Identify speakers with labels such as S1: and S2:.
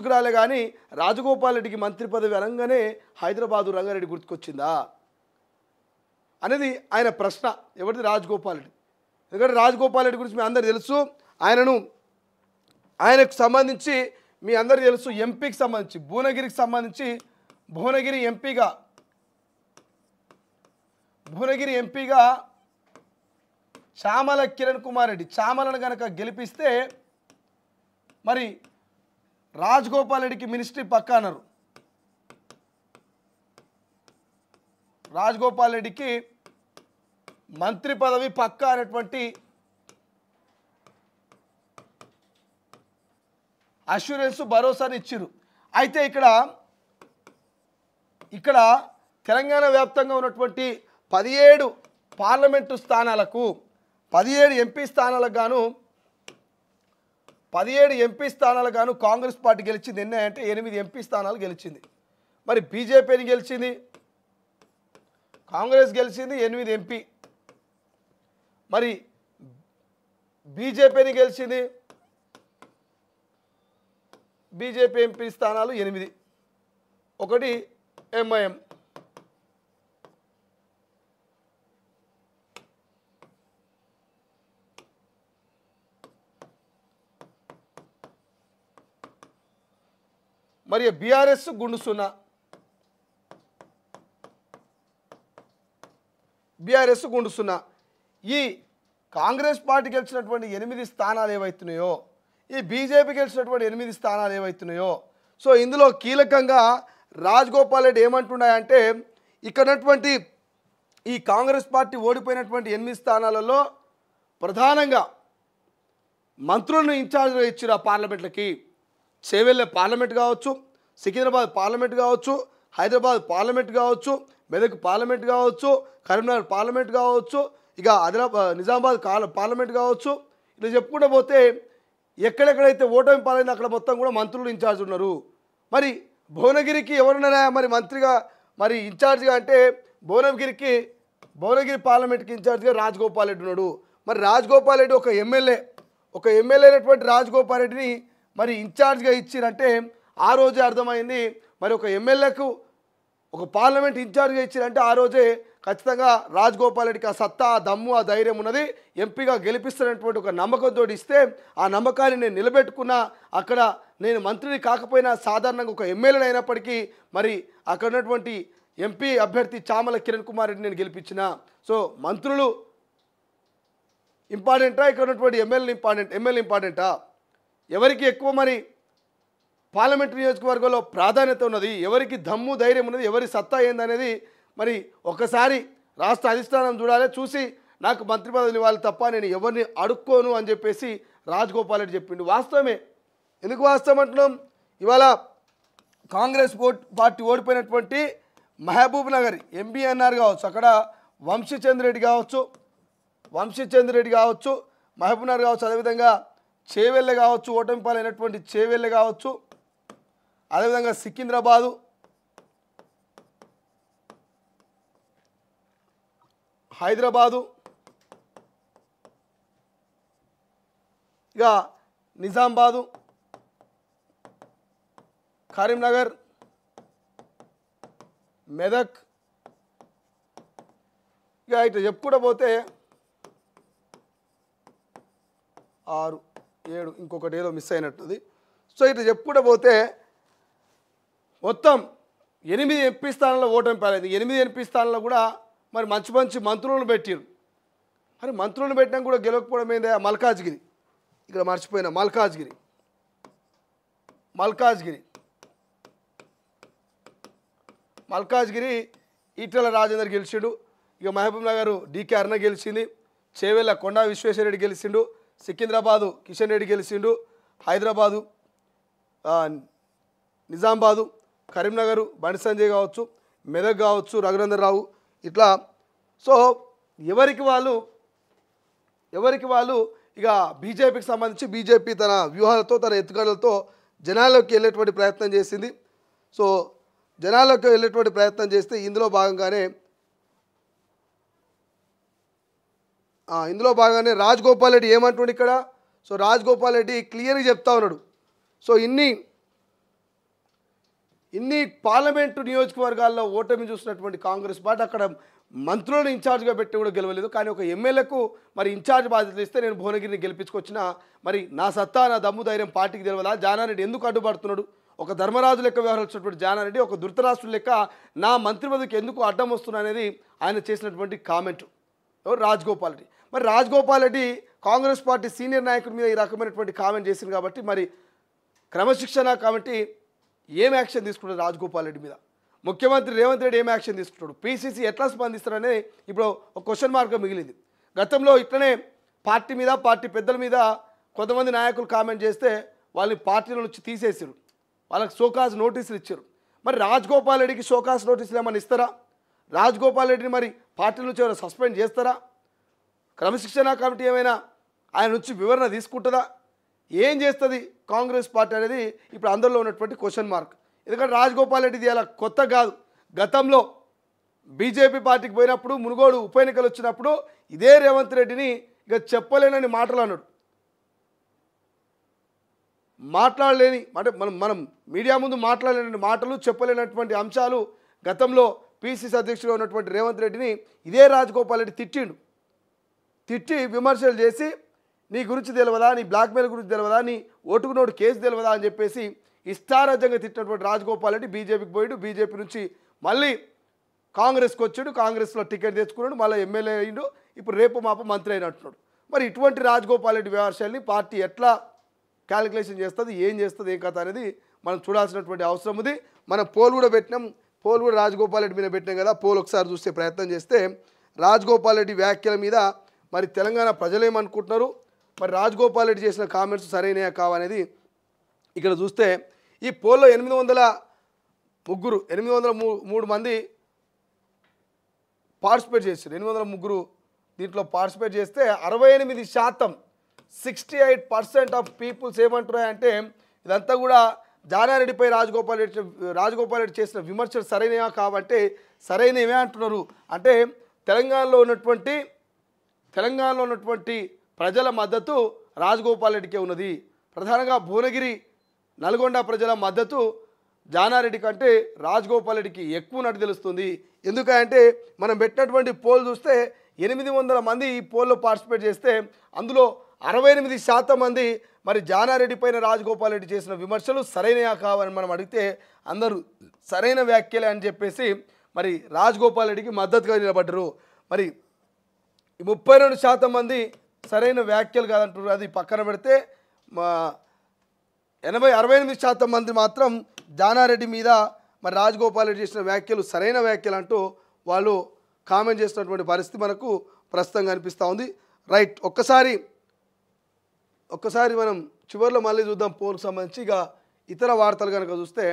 S1: గుర్తుకు రాలే కానీ రాజగోపాల్ రెడ్డికి మంత్రి పదవి అనగానే హైదరాబాదు రంగారెడ్డి గుర్తుకొచ్చిందా అనేది ఆయన ప్రశ్న. ఎవరిది? రాజగోపాల్ రెడ్డి. ఎందుకంటే రాజగోపాల్ రెడ్డి గురించి మీ అందరికీ తెలుసు. ఆయనకు సంబంధించి మీ అందరికీ తెలుసు ఎంపీకి సంబంధించి భువనగిరికి సంబంధించి భువనగిరి ఎంపీగా చామల కిరణ్ కుమార్ రెడ్డి చామలను కనుక గెలిపిస్తే మరి రాజగోపాల్ రెడ్డికి మినిస్ట్రీ పక్కా అన్నారు. రాజగోపాల్ రెడ్డికి మంత్రి పదవి పక్కా అనేటువంటి అష్యూరెన్స్ భరోసాని ఇచ్చారు. అయితే ఇక్కడ తెలంగాణ వ్యాప్తంగా ఉన్నటువంటి 17 పార్లమెంటు స్థానాలకు 17 ఎంపీ స్థానాలకు గాను కాంగ్రెస్ పార్టీ గెలిచింది. ఎన్ని అంటే 8 ఎంపీ స్థానాలు గెలిచింది. మరి బీజేపీని గెలిచింది, కాంగ్రెస్ గెలిచింది 8 ఎంపీ. మరి బీజేపీని గెలిచింది, బీజేపీ ఎంపీ స్థానాలు 8, 1 ఎంఐఎం. మరి బీఆర్ఎస్ గుండు 0, ఈ కాంగ్రెస్ పార్టీ గెలిచినటువంటి 8 స్థానాలు ఏవైతున్నాయో, ఈ బీజేపీ గెలిచినటువంటి 8 స్థానాలు ఏవైతున్నాయో, సో ఇందులో కీలకంగా రాజగోపాల్ రెడ్డి ఏమంటున్నాయంటే ఇక్కడటువంటి ఈ కాంగ్రెస్ పార్టీ ఓడిపోయినటువంటి 8 స్థానాలలో ప్రధానంగా మంత్రులను ఇన్ఛార్జ్గా ఇచ్చారు. ఆ పార్లమెంట్లకి చేవెళ్ళ పార్లమెంట్ కావచ్చు, సికింద్రాబాద్ పార్లమెంట్ కావచ్చు, హైదరాబాద్ పార్లమెంట్ కావచ్చు, మెదక్ పార్లమెంట్ కావచ్చు, కరీంనగర్ పార్లమెంట్ కావచ్చు, ఇక నిజామాబాద్ పార్లమెంట్ కావచ్చు. ఇట్లా చెప్పుకుంటూ పోతే ఎక్కడెక్కడైతే ఓటమి పాలైంది అక్కడ మొత్తం కూడా మంత్రులు ఇన్ఛార్జ్ ఉన్నారు. మరి భువనగిరికి ఎవరున్నారా మరి మంత్రిగా మరి ఇన్ఛార్జ్గా అంటే భువనగిరి పార్లమెంట్కి ఇన్ఛార్జ్గా రాజగోపాల్ రెడ్డి ఉన్నాడు. మరి రాజగోపాల్ రెడ్డి ఒక ఎమ్మెల్యే అయినటువంటి రాజగోపాల్ రెడ్డిని మరి ఇన్ఛార్జ్గా ఇచ్చిరంటే ఆ రోజే అర్థమైంది మరి ఒక ఎమ్మెల్యేకు ఒక పార్లమెంట్ ఇన్ఛార్జ్గా ఇచ్చిరంటే ఆ రోజే ఖచ్చితంగా రాజగోపాల్ రెడ్డికి ఆ సత్తా, ఆ దమ్ము, ఆ ధైర్యం ఉన్నది. ఎంపీగా గెలిపిస్తున్నటువంటి ఒక నమ్మకంతో ఇస్తే ఆ నమ్మకాన్ని నేను నిలబెట్టుకున్నా. అక్కడ నేను మంత్రిని కాకపోయినా సాధారణంగా ఒక ఎమ్మెల్యేని అయినప్పటికీ మరి అక్కడ ఉన్నటువంటి ఎంపీ అభ్యర్థి చామల కిరణ్ కుమార్ రెడ్డి నేను గెలిపించిన. సో మంత్రులు ఇంపార్టెంటా, ఇక్కడ ఉన్నటువంటి ఎమ్మెల్యే ఇంపార్టెంటా? ఎవరికి ఎక్కువ మరి పార్లమెంట్ నియోజకవర్గంలో ప్రాధాన్యత ఉన్నది, ఎవరికి దమ్ము ధైర్యం ఉన్నది, ఎవరి సత్తా ఏందనేది మరి ఒక్కసారి రాష్ట్ర అధిష్టానం చూడాలి. చూసి నాకు మంత్రి పదవులు ఇవ్వాలి తప్ప నేను ఎవరిని అడుక్కోను అని చెప్పేసి రాజగోపాల్ రెడ్డి చెప్పిండు. వాస్తవమే. ఎందుకు వాస్తవం అంటున్నాం? ఇవాళ కాంగ్రెస్ పార్టీ ఓడిపోయినటువంటి మహబూబ్ నగర్ ఎంబీఎన్ఆర్ కావచ్చు, అక్కడ వంశీచంద్ర రెడ్డి కావచ్చు, మహబూబ్ నగర్ కావచ్చు, అదేవిధంగా చేవెళ్ళ కావచ్చు, ఓటమి పాలైనటువంటి చేవెళ్ళ కావచ్చు, అదేవిధంగా సికింద్రాబాదు, హైదరాబాదు, ఇక నిజామాబాదు, కరీంనగర్, మెదక్, ఇక ఇట్లా చెప్పుకుంటూ పోతే 6, 7 ఇంకొకటి ఏదో మిస్ అయినట్టుది. సో ఇట్లా చెప్పుకుంటూ పోతే మొత్తం 8 ఎంపీ స్థానాల్లో ఓటమి పాలైంది. 8 ఎంపీ స్థానాల్లో కూడా మరి మంచి మంత్రులను పెట్టారు. మరి మంత్రులను పెట్టినా కూడా గెలవకపోవడం ఏంది? మల్కాజ్గిరి, ఇక్కడ మర్చిపోయిన మల్కాజ్గిరి ఈటెల రాజేందర్ గెలిచిండు. ఇక మహబూబ్ నగర్ డికే అరుణ గెలిచింది, చేవెళ్ళ కొండా విశ్వేశ్వరరెడ్డి గెలిచిండు, సికింద్రాబాదు కిషన్ రెడ్డి గెలిచిండు, హైదరాబాదు నిజామాబాదు, కరీంనగర్ బండి సంజయ్ కావచ్చు, మెదక్ కావచ్చు రఘునందన్ రావు. ఇట్లా సో ఎవరికి వాళ్ళు ఇక బీజేపీకి సంబంధించి బీజేపీ తన వ్యూహాలతో తన ఎత్తుగడలతో జనాల్లోకి వెళ్ళేటువంటి ప్రయత్నం చేసింది. సో జనాల్లోకి వెళ్ళేటువంటి ప్రయత్నం చేస్తే ఇందులో భాగంగానే రాజగోపాల్ రెడ్డి ఏమంటుండు ఇక్కడ? సో రాజగోపాల్ రెడ్డి క్లియర్గా చెప్తా ఉన్నాడు. సో ఇన్ని పార్లమెంటు నియోజకవర్గాల్లో ఓటమి చూసినటువంటి కాంగ్రెస్ పార్టీ అక్కడ మంత్రులను ఇన్ఛార్జ్గా పెట్టి కూడా గెలవలేదు. కానీ ఒక ఎమ్మెల్యేకు మరి ఇన్ఛార్జ్ బాధ్యతలు ఇస్తే నేను భువనగిరిని గెలిపించుకొచ్చిన మరి నా సత్తా నా దమ్ము ధైర్యం పార్టీకి తెలియదా? జానారెడ్డి ఎందుకు అడ్డుపడుతున్నాడు? ఒక ధర్మరాజు లెక్క వ్యవహరించినటువంటి జానారెడ్డి ఒక ధృతరాష్ట్రుడు లెక్క నా మంత్రి పదవికి ఎందుకు అడ్డం వస్తున్నా అనేది ఆయన చేసినటువంటి కామెంట్. ఎవరు? రాజగోపాల్ రెడ్డి. మరి రాజగోపాల్ రెడ్డి కాంగ్రెస్ పార్టీ సీనియర్ నాయకుడి మీద ఈ రకమైనటువంటి కామెంట్ చేసింది కాబట్టి మరి క్రమశిక్షణ కమిటీ ఏం యాక్షన్ తీసుకుంటాడు రాజగోపాల్ రెడ్డి మీద? ముఖ్యమంత్రి రేవంత్ రెడ్డి ఏం యాక్షన్ తీసుకుంటాడు? పీసీసీ ఎట్లా స్పందిస్తారనే ఇప్పుడు ఒక క్వశ్చన్ మార్క్ మిగిలింది. గతంలో ఇట్లనే పార్టీ మీద పార్టీ పెద్దల మీద కొంతమంది నాయకులు కామెంట్ చేస్తే వాళ్ళని పార్టీల నుంచి తీసేసారు, వాళ్ళకి షోకాజ్ నోటీసులు ఇచ్చారు. మరి రాజగోపాల్ రెడ్డికి షోకాజ్ నోటీసులు ఏమైనా ఇస్తారా? రాజగోపాల్ రెడ్డిని మరి పార్టీ నుంచి ఏమైనా సస్పెండ్ చేస్తారా? క్రమశిక్షణ కమిటీ ఏమైనా ఆయన నుంచి వివరణ తీసుకుంటుందా? ఏం చేస్తుంది కాంగ్రెస్ పార్టీ అనేది ఇప్పుడు అందరిలో ఉన్నటువంటి క్వశ్చన్ మార్క్. ఎందుకంటే రాజగోపాల్ రెడ్డిది అలా కొత్త కాదు. గతంలో బీజేపీ పార్టీకి పోయినప్పుడు మునుగోడు ఉప ఎన్నికలు వచ్చినప్పుడు ఇదే రేవంత్ రెడ్డిని ఇక చెప్పలేనని మాటలు అన్నాడు. మాట్లాడలేని అంటే మనం మీడియా ముందు మాట్లాడలేని మాటలు, చెప్పలేనటువంటి అంశాలు గతంలో పీసీసీ అధ్యక్షుడిగా ఉన్నటువంటి రేవంత్ రెడ్డిని ఇదే రాజగోపాల్ రెడ్డి తిట్టి విమర్శలు చేసి నీ గురించి తెలియదా, నీ బ్లాక్మెయిల్ గురించి తెలియదా, నీ ఓటుకు నోటు కేసు తెలియదా అని చెప్పేసి ఇష్టారాజ్యంగా తిట్టినటువంటి రాజగోపాల్ రెడ్డి బీజేపీకి పోయాడు. బీజేపీ నుంచి మళ్ళీ కాంగ్రెస్కి వచ్చాడు, కాంగ్రెస్లో టికెట్ తెచ్చుకున్నాడు, మళ్ళీ ఎమ్మెల్యే అయ్యాడు, ఇప్పుడు రేపు మాపు మంత్రి అయినట్టున్నాడు. మరి ఇటువంటి రాజగోపాల్ రెడ్డి వ్యవహారాన్ని పార్టీ ఎట్లా క్యాలిక్యులేషన్ చేస్తుంది, ఏం చేస్తుంది, ఏం కథ అనేది మనం చూడాల్సినటువంటి అవసరం ఉంది. మనం పోల్ కూడా పెట్టినాం, పోల్ కూడా రాజగోపాల్ రెడ్డి మీద పెట్టినాం కదా. పోల్ ఒకసారి చూసే ప్రయత్నం చేస్తే రాజగోపాల్ రెడ్డి వ్యాఖ్యల మీద మరి తెలంగాణ ప్రజలేమనుకుంటున్నారు, మరి రాజగోపాల్ రెడ్డి చేసిన కామెంట్స్ సరైనయా కావనేది ఇక్కడ చూస్తే ఈ పోల్లో 803 మంది పార్టిసిపేట్ చేశారు. 803 దీంట్లో పార్టిసిపేట్ చేస్తే 68% 68% ఆఫ్ పీపుల్స్ ఏమంటున్నాయంటే ఇదంతా కూడా జానారెడ్డిపై రాజగోపాల్ రెడ్డి చేసిన విమర్శలు సరైనవా కావంటే సరైనవే అంటున్నారు. అంటే తెలంగాణలో ఉన్నటువంటి ప్రజల మద్దతు రాజగోపాల్ రెడ్డికే ఉన్నది. ప్రధానంగా భువనగిరి, నల్గొండ ప్రజల మద్దతు జానారెడ్డి కంటే రాజగోపాల్ రెడ్డికి ఎక్కువ ఉన్నట్టు తెలుస్తుంది. ఎందుకంటే మనం పెట్టినటువంటి పోల్ చూస్తే 800 మంది ఈ పోల్లో పార్టిసిపేట్ చేస్తే అందులో 68% మంది మరి జానారెడ్డి పైన రాజగోపాల్ రెడ్డి చేసిన విమర్శలు సరైనయా కావని మనం అడిగితే అందరూ సరైన వ్యాఖ్యలే అని చెప్పేసి మరి రాజగోపాల్ రెడ్డికి మద్దతుగా నిలబడ్డరు. మరి 32% మంది సరైన వ్యాఖ్యలు కాదంటారు. అది పక్కన పెడితే 68% మంది మాత్రం జానారెడ్డి మీద మరి రాజగోపాల్ రెడ్డి చేసిన వ్యాఖ్యలు సరైన వ్యాఖ్యలు అంటూ వాళ్ళు కామెంట్ చేస్తున్నటువంటి పరిస్థితి మనకు ప్రస్తుతం కనిపిస్తూ ఉంది. రైట్, ఒక్కసారి మనం చివరిలో మళ్ళీ చూద్దాం పోల్కి సంబంధించి. ఇక ఇతర వార్తలు కనుక చూస్తే